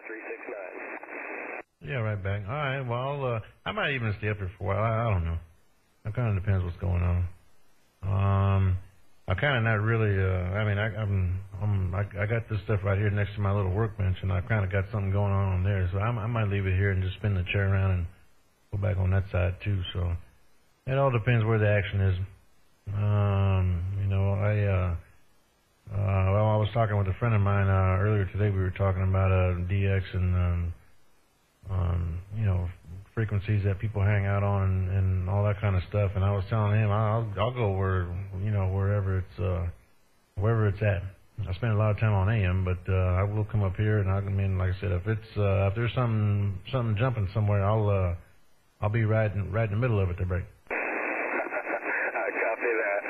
369. Yeah, right back. All right, well, I might even stay up here for a while. I don't know. It kind of depends what's going on. I kind of not really. I mean, I got this stuff right here next to my little workbench, and I've kind of got something going on there. So I might leave it here and just spin the chair around and go back on that side too. So it all depends where the action is. You know, well, I was talking with a friend of mine earlier today. We were talking about DX and you know, frequencies that people hang out on and all that kind of stuff. And I was telling him I'll go where, you know, wherever it's at. I spend a lot of time on AM, but I will come up here, and I mean, like I said, if there's something jumping somewhere, I'll be right in the middle of it to break. I copy that.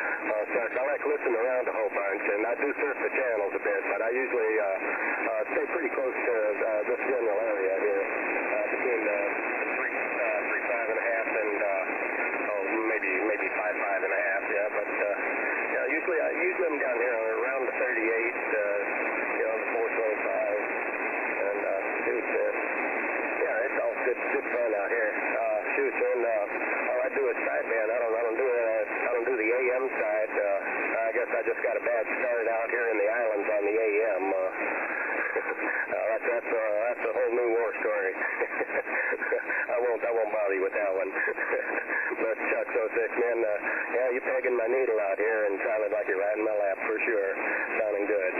Sir, I like listening around a whole bunch, and I do surf the channels a bit, but I usually stay pretty close to this general area here, between 3.5 and a half and maybe 5.5 and a half. Yeah, but yeah, usually I'm down here around the 38, you know, the 425, and yeah, it's all good fun out here. Shoot, and all I do is sideband. I don't do the AM side. I guess I just got a bad start out here in the islands on the AM. That's a whole new war story. I won't bother you with that one. But Chuck 06, man, yeah, you're pegging my needle out here and sounded like you're riding my lap for sure. Sounding good.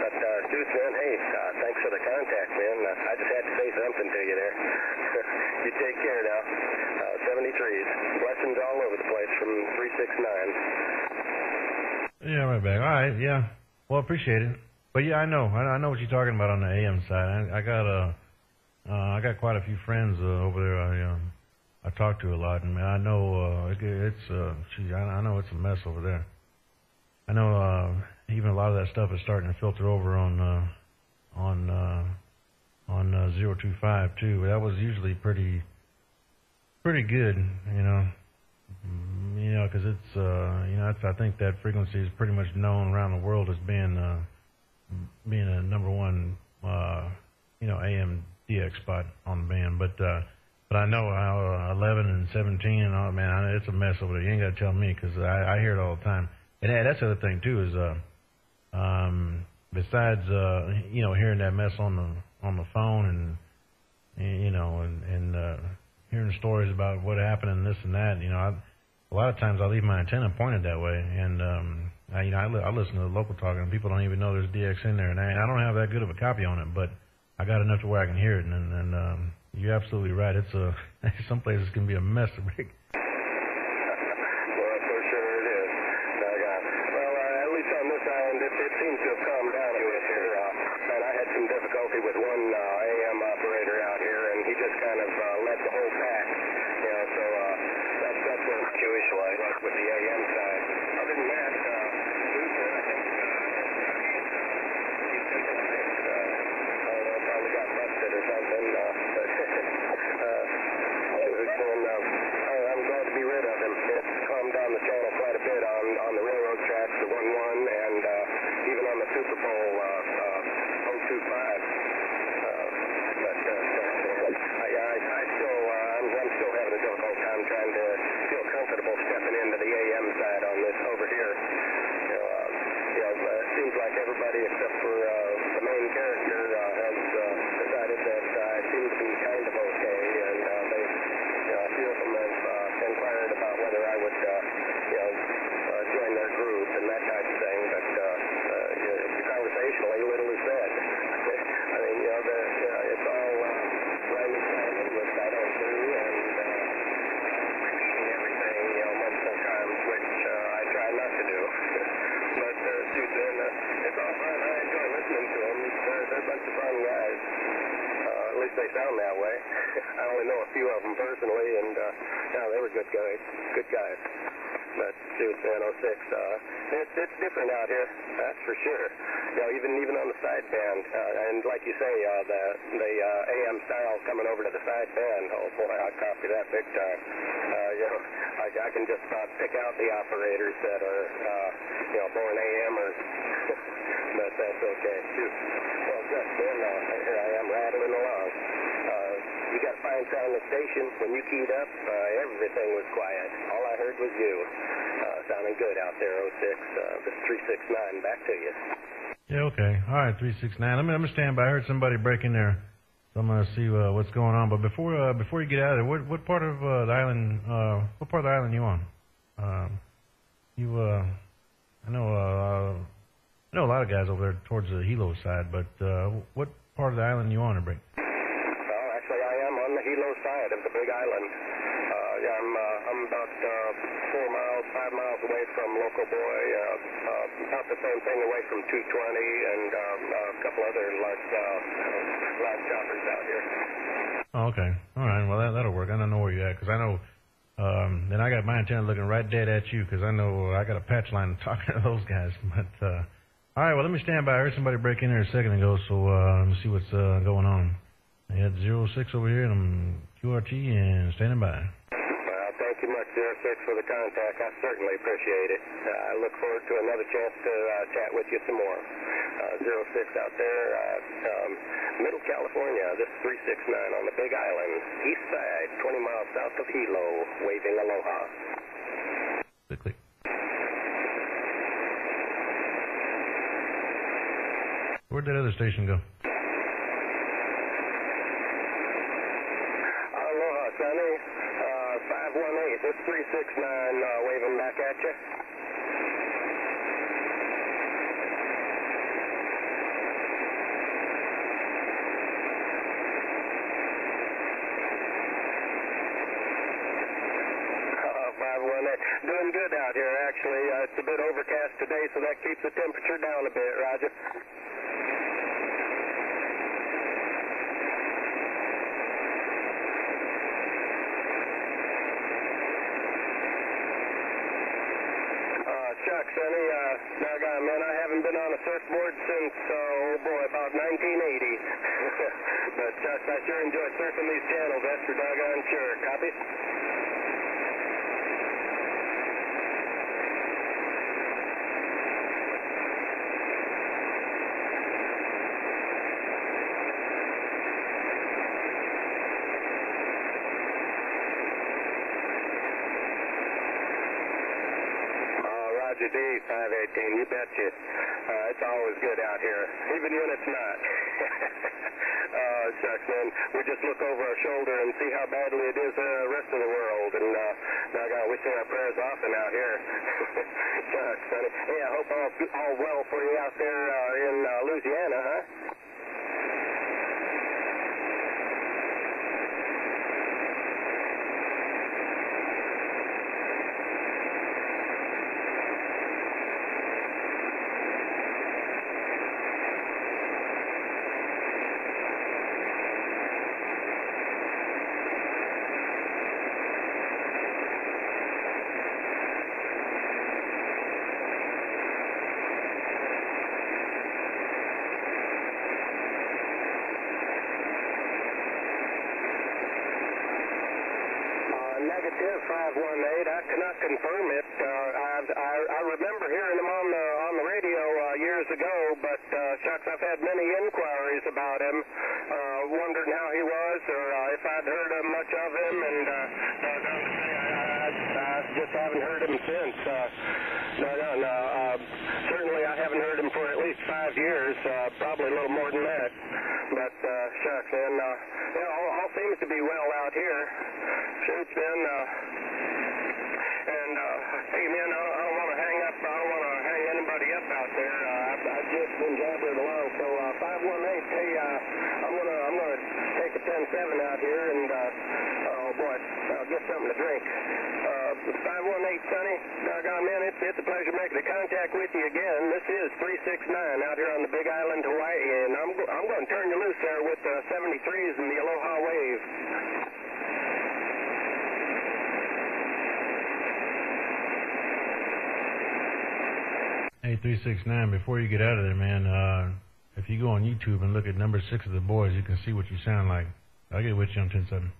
But Deuce, man, hey, thanks for the contact, man. I just had to say something to you there. You take care now. 73s. Blessings all over the place from 369. Yeah, right back. All right, yeah. Well, appreciate it. But yeah, I know what you're talking about on the AM side. I got quite a few friends over there. I talk to a lot, and I know I know it's a mess over there. I know even a lot of that stuff is starting to filter over on 025 too. That was usually pretty good, you know. You know, because it's you know, I think that frequency is pretty much known around the world as being a number one, you know, AM DX spot on the band. But I know how 11 and 17 and all, man, it's a mess over there. You ain't got to tell me, because I hear it all the time. And that's the other thing too is besides you know, hearing that mess on the phone and you know, and hearing stories about what happened and this and that, you know, a lot of times I leave my antenna pointed that way, and you know, I listen to the local talk, and people don't even know there's DX in there, and I don't have that good of a copy on it, but I got enough to where I can hear it, and you're absolutely right. It's some places can be a mess to break. Well, for sure it is. Well, at least on this island, it seems to have calmed down a bit here. And I had some difficulty with one AM operator out here, and he just kind of led the whole pack. You know, so that's where my issue was with the AM side. Other than that, I think probably got busted or something. I'm glad to be rid of him. It's calmed down the channel quite a bit on the railroad tracks, the 1-1, and even on the Super Bowl 025. I'm still having a difficult time trying to feel comfortable stepping into the AM side on this over here. It seems like everybody except for the main character has decided that I seem to be kind of okay, and they, a few of them have inquired about whether I would, join their group and that type of thing. But conversationally, little is said. I mean, it's all random timing, which I don't do, and repeating everything, multiple times, which I try not to do. But it's all fun. I enjoy listening to them. They're a bunch of fun guys. At least they sound that way. I only know a few of them personally, and they were good guys. Good guys. But shoot, man, 06, it's different out here. That's for sure. Even on the sideband, and like you say, the AM style coming over to the sideband. Oh boy, I copy that big time. know, I can just about pick out the operators that are, born AMers. But that's okay. Well, just then, here I am rattling along. You got a fine sound on the station. When you keyed up, everything was quiet. All I heard was you. Sounding good out there, 06. This 369, back to you. Yeah, okay. All right, 369. Let me stand by. I heard somebody break in there, so I'm gonna see what's going on. But before you get out of there, what part of the island? What part of the island you on? I know a lot of guys over there towards the Hilo side, but what part of the island you on, break? Well, actually, I am on the Hilo side of the Big Island. I'm about 5 miles away from Local Boy, about the same thing away from 220 and a couple other large choppers out here. Oh, okay. All right. Well, that'll work. I don't know where you're at, because I know. Then I got my antenna looking right dead at you, because I know I got a patch line talking to those guys. But all right. Well, let me stand by. I heard somebody break in there a second ago, so let me see what's going on. I had 06 over here, and I'm QRT and standing by. Thank you much, 06, for the contact. I certainly appreciate it. I look forward to another chance to chat with you some more. 06 out there, Middle California, this is 369 on the Big Island, east side, 20 miles south of Hilo, waving aloha. Click, click. Where'd that other station go? Aloha, Sonny. 518, this 369, waving back at you. Doing good out here, actually. It's a bit overcast today, so that keeps the temperature down a bit, Roger. Shucks, Sonny, doggone, man, I haven't been on a surfboard since, about 1980. But, Shucks, I sure enjoy surfing these channels, that's for doggone sure. Copy? Roger D, 518, you betcha. It's always good out here, even when it's not. Shucks, man, we just look over our shoulder and see how badly it is the rest of the world, and we say our prayers often out here. Shucks, honey. Hey, I hope all well for you out there in Louisiana, huh? Negative 518. I cannot confirm it. I remember hearing him on the radio years ago, but shucks, I've had many inquiries about him, wondering how he was or if I'd heard much of him, and I just haven't heard him since. Certainly I haven't heard him for at least 5 years, probably a little more than that. But shucks, man, all seems to be well out here. Shoots been, hey man, I don't want to hang up. I don't want to hang anybody up out there. I've just been jabbering along. So 518, hey, I'm gonna take a 10-7 out here, and oh boy, I'll get something to drink. 518, Sonny, doggone man, it's a pleasure making the contact with you again. This is 369 out here on the Big Island, Hawaii, and I'm going to turn you loose there with the 73s and the Aloha Wave. Hey, 369, before you get out of there, man, if you go on YouTube and look at number 6 of the boys, you can see what you sound like. I'll get with you on 10-7.